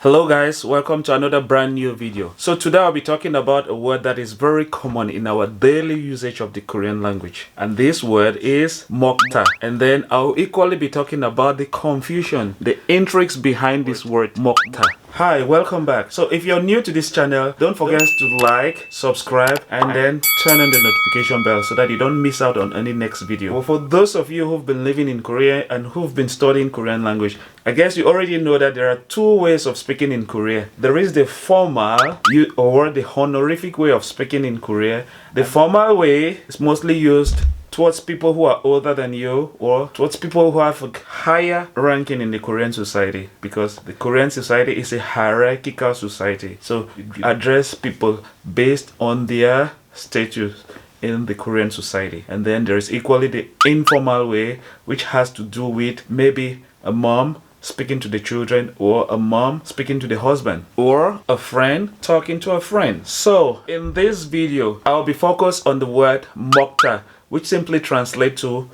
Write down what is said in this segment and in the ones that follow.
Hello guys, welcome to another brand new video. So today I'll be talking about a word that is very common in our daily usage of the Korean language. And this word is Mocta. And then I'll equally be talking about the confusion, the intrigues behind this word Mocta. Hi, welcome back. So if you're new to this channel, don't forget to like, subscribe, and then turn on the notification bell so that you don't miss out on any next video. Well, for those of you who've been living in Korea and who've been studying Korean language, I guess you already know that there are two ways of speaking in Korea. There is the formal or the honorific way of speaking in Korea. The formal way is mostly used towards people who are older than you or towards people who have a higher ranking in the Korean society, because the Korean society is a hierarchical society. So you address people based on their status in the Korean society. And then there is equally the informal way, which has to do with maybe a mom speaking to the children, or a mom speaking to the husband, or a friend talking to a friend. So in this video, I'll be focused on the word Mocta, which simply translates to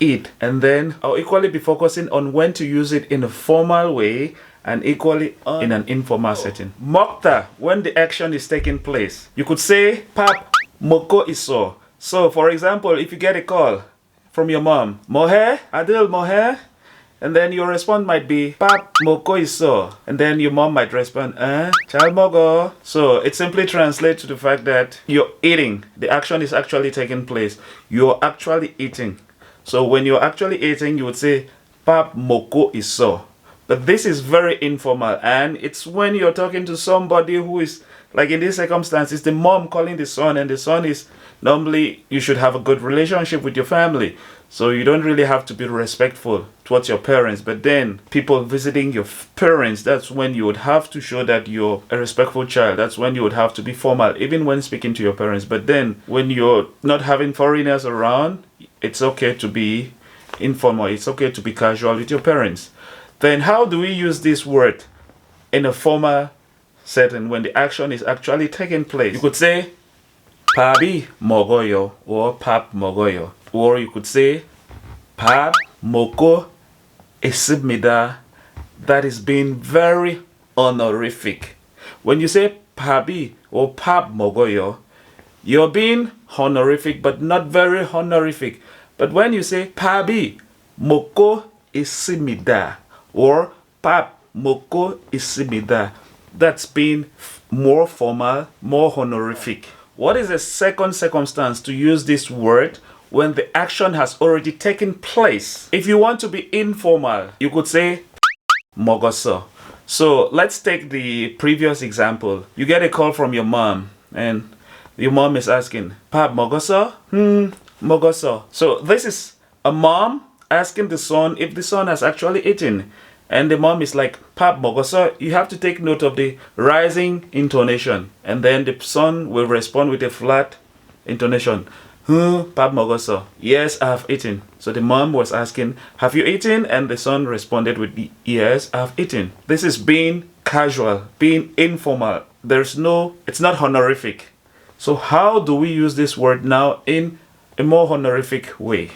eat. And then I'll equally be focusing on when to use it in a formal way and equally in an informal setting. Mocta, when the action is taking place. You could say, Pap, moko iso. So for example, if you get a call from your mom, Mohe, Adil Mohe, and then your response might be, Pap, moko iso. And then your mom might respond, Chal mogo. So it simply translates to the fact that you're eating. The action is actually taking place. You're actually eating. So when you're actually eating, you would say, Pap, moko iso. But this is very informal, and it's when you're talking to somebody who is, like in this circumstance, it's the mom calling the son, and the son is, normally you should have a good relationship with your family. So you don't really have to be respectful towards your parents. But then people visiting your parents, that's when you would have to show that you're a respectful child. That's when you would have to be formal, even when speaking to your parents. But then when you're not having foreigners around, it's okay to be informal. It's okay to be casual with your parents. Then how do we use this word in a formal setting when the action is actually taking place? You could say, Pabi mogoyo, or Pap mogoyo. Or you could say, Pap moko isibmida. That is being very honorific. When you say Pabi or Pap mogoyo, you're being honorific but not very honorific. But when you say Pabi moko isibmida or Pap moko isibmida, that's being more formal, more honorific. What is the second circumstance to use this word when the action has already taken place? If you want to be informal, you could say mogoso. So let's take the previous example. You get a call from your mom, and your mom is asking, Pap mogoso? Mogoso. So this is a mom asking the son if the son has actually eaten. And the mom is like, Pap mogoso. You have to take note of the rising intonation. And then the son will respond with a flat intonation. Pap mogoso. Yes, I have eaten. So the mom was asking, have you eaten? And the son responded with, yes, I have eaten. This is being casual, being informal. It's not honorific. So how do we use this word now in a more honorific way?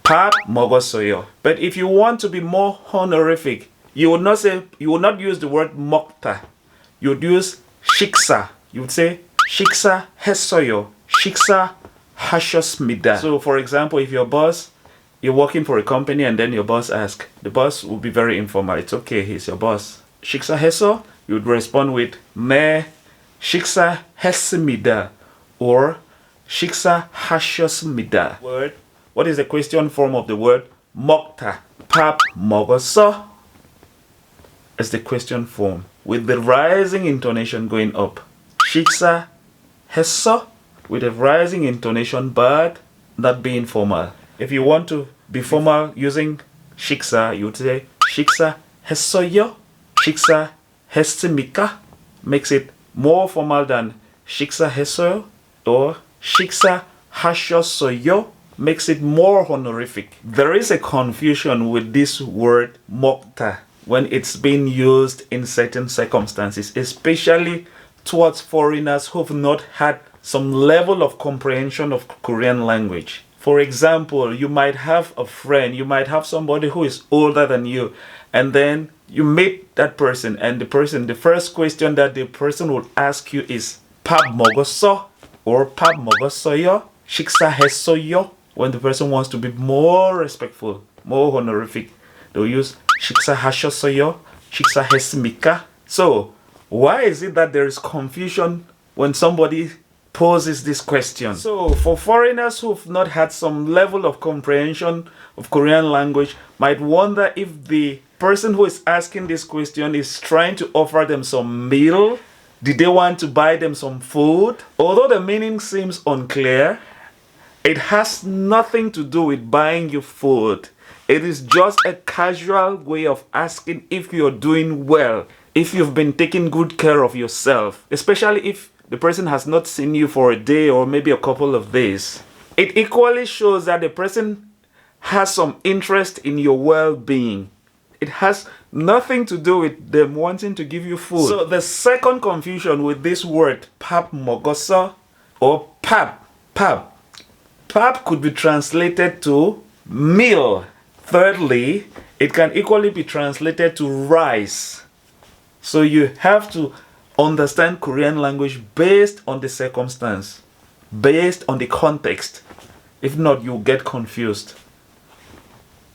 Pap mogosoyo. But if you want to be more honorific, you would not use the word Mocta. You would use shiksa. You would say shiksa hesoyo. Shiksa hashosmida. So for example, if you're working for a company and then your boss asks, the boss will be very informal. It's okay, he's your boss. Shiksa heso, you would respond with me shiksa hesimida or shiksa hashosmida. Word. What is the question form of the word Mocta? Pap mogoso is the question form with the rising intonation going up. Shiksa heso with a rising intonation but not being formal. If you want to be formal using shiksa, you would say shiksa hesoyo. Shiksa hesimika makes it more formal than shiksa hesoyo, or shiksa hashosoyo makes it more honorific. There is a confusion with this word Mocta when it's being used in certain circumstances, especially towards foreigners who've not had some level of comprehension of Korean language. For example, you might have a friend, you might have somebody who is older than you, and then you meet that person, and the first question that the person will ask you is Pab mogoso or Pab mogosoyo, shiksa hesoyo. When the person wants to be more respectful, more honorific, they'll use shiksa hashosoyo, shiksa hesmika. So, why is it that there is confusion when somebody poses this question? So, for foreigners who've not had some level of comprehension of Korean language, might wonder if the person who is asking this question is trying to offer them some meal. Did they want to buy them some food? Although the meaning seems unclear, it has nothing to do with buying you food. It is just a casual way of asking if you're doing well, if you've been taking good care of yourself, especially if the person has not seen you for a day or maybe a couple of days. It equally shows that the person has some interest in your well-being. It has nothing to do with them wanting to give you food. So the second confusion with this word, pap mogoso or pap could be translated to meal. Thirdly, it can equally be translated to rice. So you have to understand Korean language based on the circumstance, based on the context. If not, you'll get confused.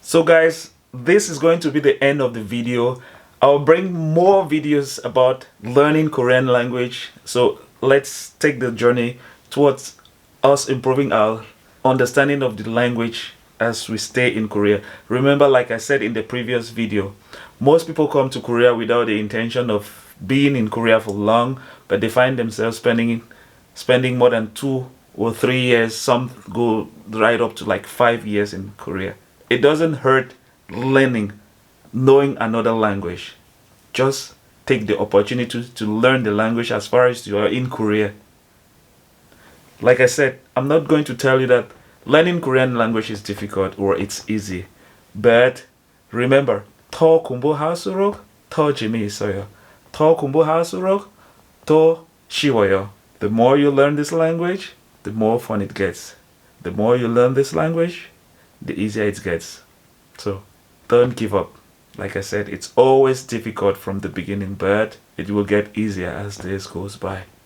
So guys, this is going to be the end of the video. I'll bring more videos about learning Korean language. So let's take the journey towards us improving our understanding of the language as we stay in Korea. Remember, like I said in the previous video, most people come to Korea without the intention of being in Korea for long, but they find themselves spending more than 2 or 3 years. Some go right up to like 5 years in Korea. It doesn't hurt knowing another language. Just take the opportunity to learn the language as far as you are in Korea. Like I said, I'm not going to tell you that learning Korean language is difficult or it's easy. But remember, 더 공부할수록 더 재미있어요. 더 공부할수록 더 쉬워요. The more you learn this language, the more fun it gets. The more you learn this language, the easier it gets. So don't give up. Like I said, it's always difficult from the beginning, but it will get easier as days goes by.